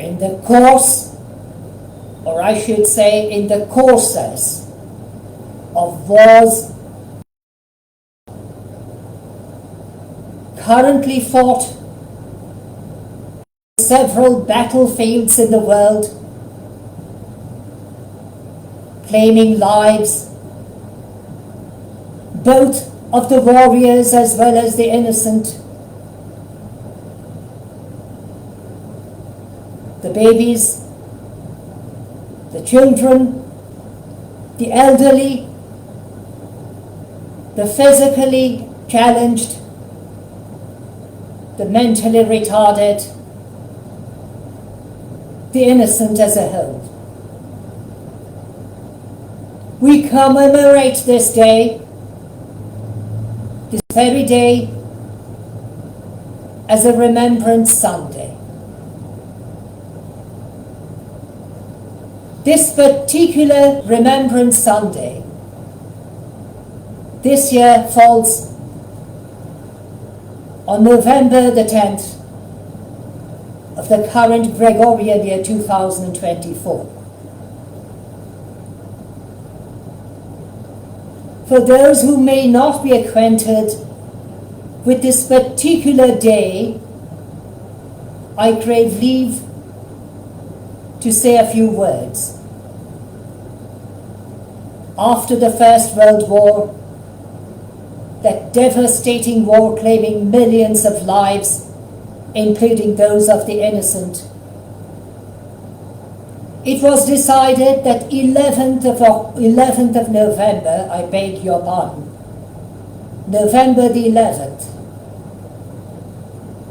in the course, or I should say in the courses of wars currently fought on several battlefields in the world, claiming lives both of the warriors as well as the innocent, the babies, the children, the elderly, the physically challenged, the mentally retarded, the innocent as a whole. We commemorate this day, this very day, as a Remembrance Sunday. This particular Remembrance Sunday this year falls on November the 10th of the current Gregorian year 2024. For those who may not be acquainted with this particular day, I crave leave to say a few words. After the First World War, that devastating war claiming millions of lives, including those of the innocent, it was decided that 11th of November, I beg your pardon, November the 11th,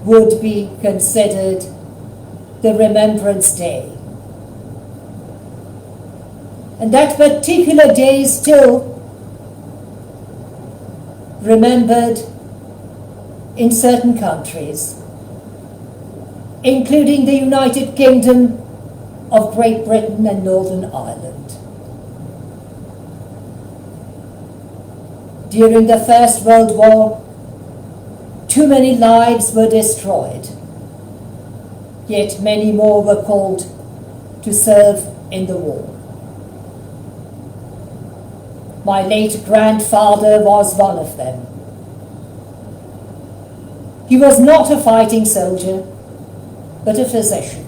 would be considered the Remembrance Day. And that particular day is still remembered in certain countries, including the United Kingdom of Great Britain and Northern Ireland. During the First World War, too many lives were destroyed, yet many more were called to serve in the war. My late grandfather was one of them. He was not a fighting soldier, but a physician.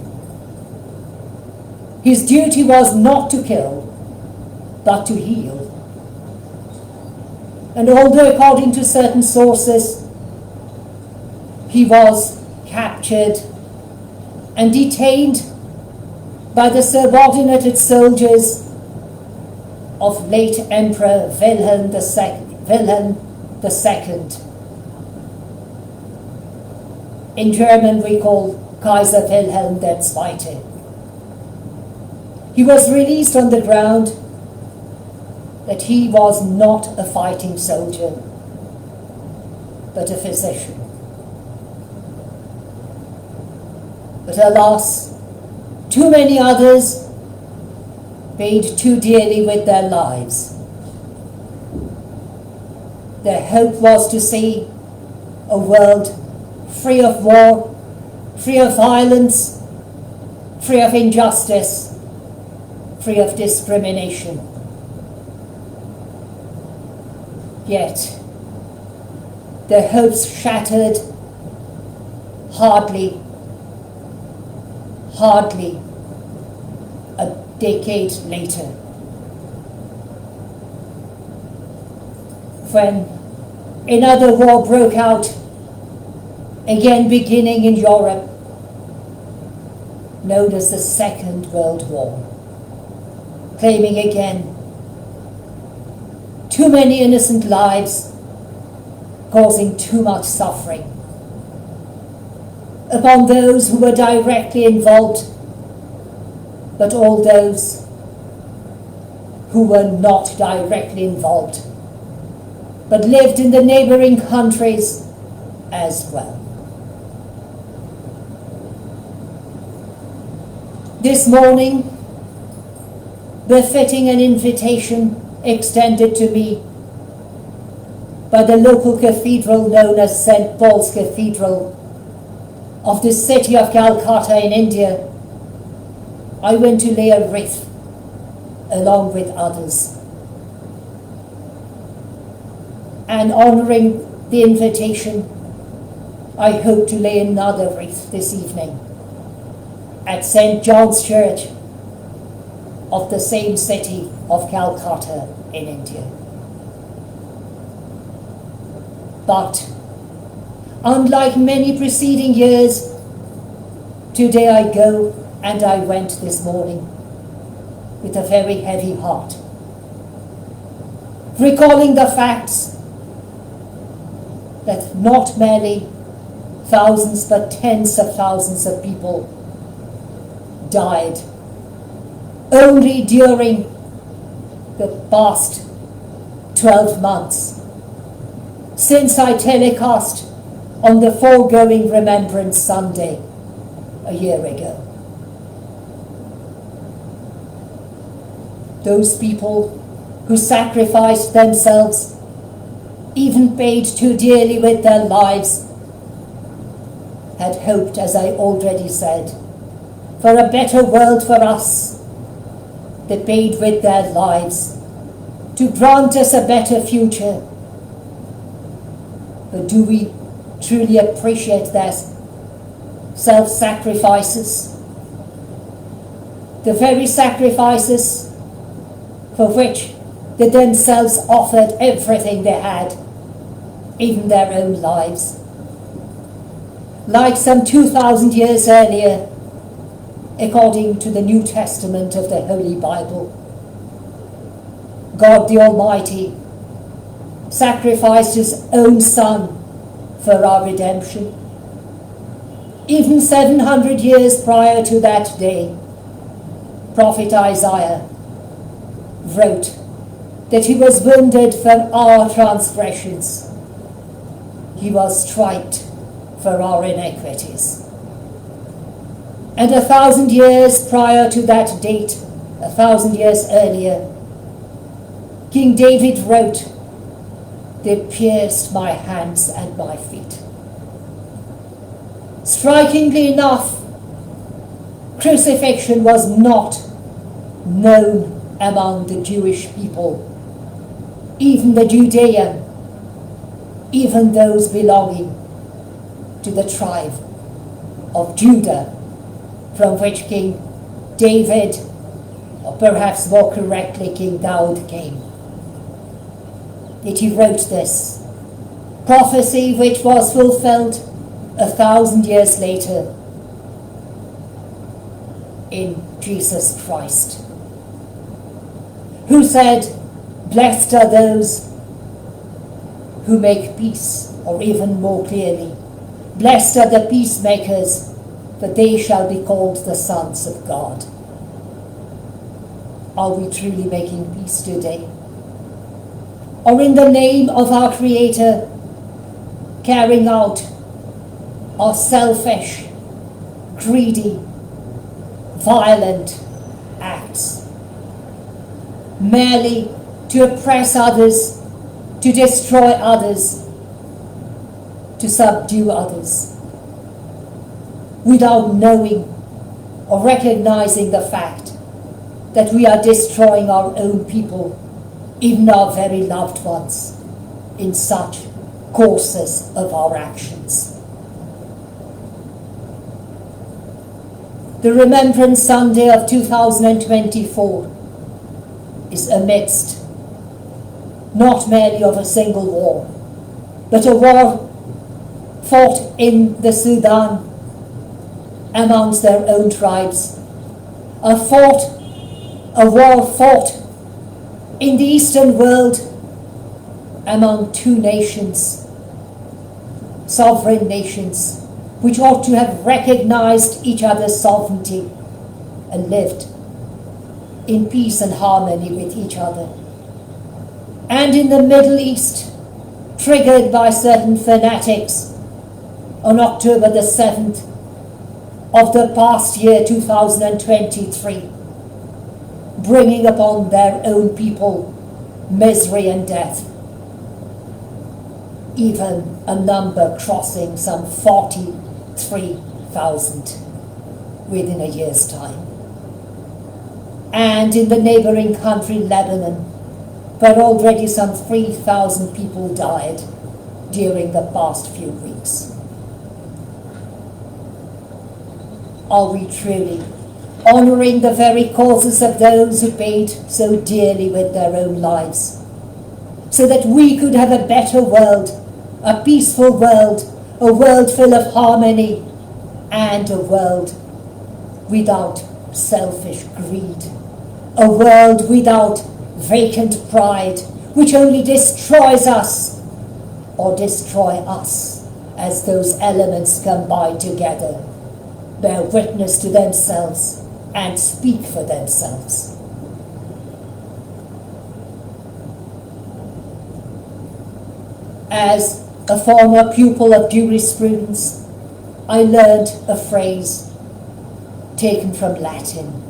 His duty was not to kill, but to heal. And although according to certain sources, he was captured and detained by the subordinated soldiers of late Emperor Wilhelm II. In German we call Kaiser Wilhelm II. He was released on the ground that he was not a fighting soldier, but a physician. But alas, too many others paid too dearly with their lives. Their hope was to see a world free of war, free of violence, free of injustice, free of discrimination. Yet, their hopes shattered hardly a decade later, when another war broke out, again beginning in Europe, known as the Second World War, claiming again too many innocent lives, causing too much suffering upon those who were directly involved, but all those who were not directly involved, but lived in the neighboring countries as well. This morning, befitting an invitation extended to me by the local cathedral known as St. Paul's Cathedral of the city of Calcutta in India, I went to lay a wreath along with others. And honouring the invitation, I hope to lay another wreath this evening at St. John's Church of the same city of Calcutta in India. But unlike many preceding years, today I go and I went this morning with a very heavy heart, recalling the facts that not merely thousands but tens of thousands of people died only during the past 12 months since I telecast on the foregoing Remembrance Sunday a year ago. Those people who sacrificed themselves, even paid too dearly with their lives, had hoped, as I already said, for a better world for us. They paid with their lives to grant us a better future. But do we truly appreciate their self-sacrifices? The very sacrifices for which they themselves offered everything they had, even their own lives. Like some 2,000 years earlier, according to the New Testament of the Holy Bible, God the Almighty sacrificed his own Son for our redemption. Even 700 years prior to that day, Prophet Isaiah wrote that he was wounded for our transgressions, he was striped for our iniquities. And 1,000 years prior to that date, 1,000 years earlier, King David wrote, "They pierced my hands and my feet." Strikingly enough, crucifixion was not known among the Jewish people, even the Judean, even those belonging to the tribe of Judah, from which King David, or perhaps more correctly King Daud, came. Yet he wrote this prophecy, which was fulfilled 1,000 years later in Jesus Christ, who said, "Blessed are those who make peace," or even more clearly, "Blessed are the peacemakers, for they shall be called the sons of God." Are we truly making peace today? Or in the name of our Creator, carrying out our selfish, greedy, violent acts, merely to oppress others, to destroy others, to subdue others, without knowing or recognizing the fact that we are destroying our own people, even our very loved ones, in such courses of our actions. The Remembrance Sunday of 2024 is amidst not merely of a single war, but a war fought in the Sudan amongst their own tribes, a war fought in the Eastern world among two nations, sovereign nations, which ought to have recognized each other's sovereignty and lived in peace and harmony with each other. And in the Middle East, triggered by certain fanatics, on October the 7th of the past year, 2023, bringing upon their own people misery and death, even a number crossing some 43,000 within a year's time. and in the neighboring country Lebanon, where already some 3,000 people died during the past few weeks. Are we truly honouring the very causes of those who paid so dearly with their own lives, so that we could have a better world, a peaceful world, a world full of harmony, and a world without selfish greed, a world without vacant pride, which only destroys us or destroy us as those elements combine together, bear witness to themselves and speak for themselves. As a former pupil of jurisprudence, I learned a phrase taken from Latin,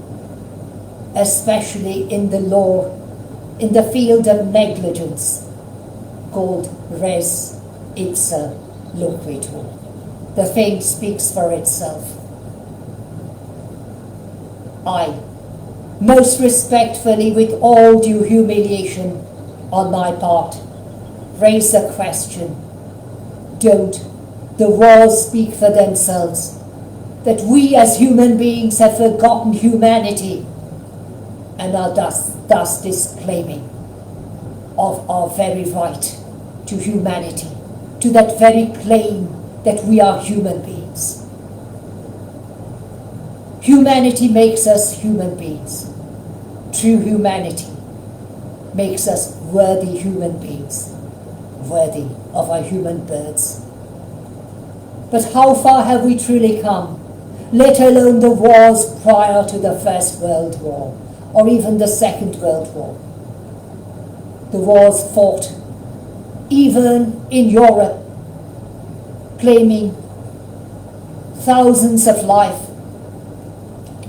especially in the law, in the field of negligence, called res ipsa loquitur. The thing speaks for itself. I, most respectfully, with all due humiliation on my part, raise the question, don't the wars speak for themselves, that we as human beings have forgotten humanity and are thus disclaiming of our very right to humanity, to that very claim that we are human beings. Humanity makes us human beings. True humanity makes us worthy human beings, worthy of our human births. But how far have we truly come, let alone the wars prior to the First World War, or even the Second World War? The wars fought even in Europe, claiming thousands of lives,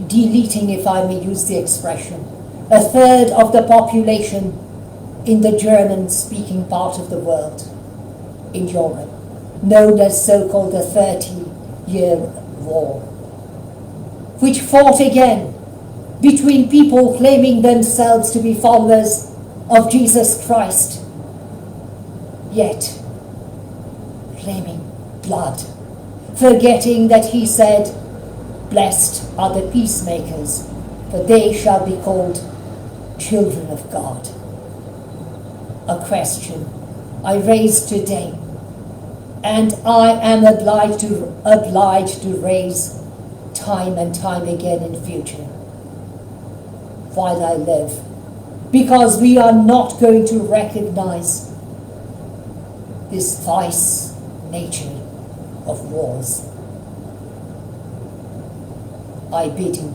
deleting, if I may use the expression, a third of the population in the German-speaking part of the world in Europe, known as so-called the 30-Year War, which fought again between people claiming themselves to be followers of Jesus Christ, yet claiming blood, forgetting that he said, "Blessed are the peacemakers, for they shall be called children of God." A question I raise today, and I am obliged to raise time and time again in future, while I live, because we are not going to recognize this vice nature of wars. I bid you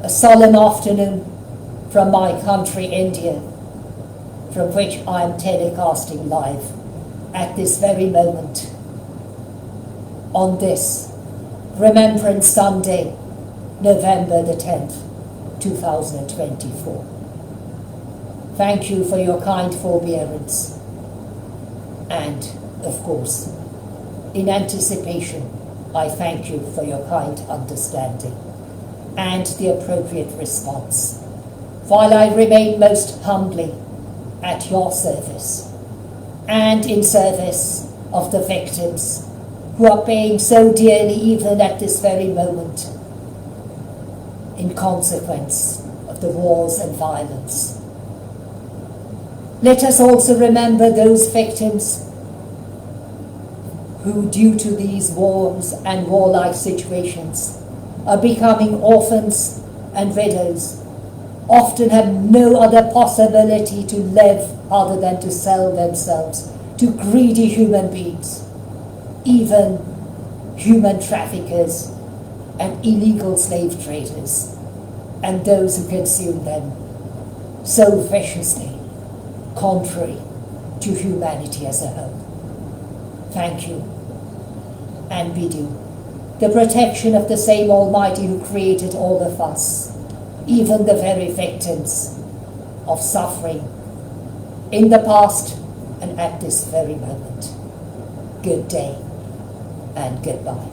a solemn afternoon from my country, India, from which I am telecasting live at this very moment on this Remembrance Sunday, November the 10th, 2024. Thank you for your kind forbearance, and, of course, in anticipation, I thank you for your kind understanding and the appropriate response, while I remain most humbly at your service and in service of the victims who are paying so dearly even at this very moment in consequence of the wars and violence. Let us also remember those victims who, due to these wars and warlike situations, are becoming orphans and widows, often have no other possibility to live other than to sell themselves to greedy human beings, even human traffickers and illegal slave traders, and those who consume them so viciously, contrary to humanity as a whole. Thank you, and bid you the protection of the same Almighty who created all of us, even the very victims of suffering in the past and at this very moment. Good day and goodbye.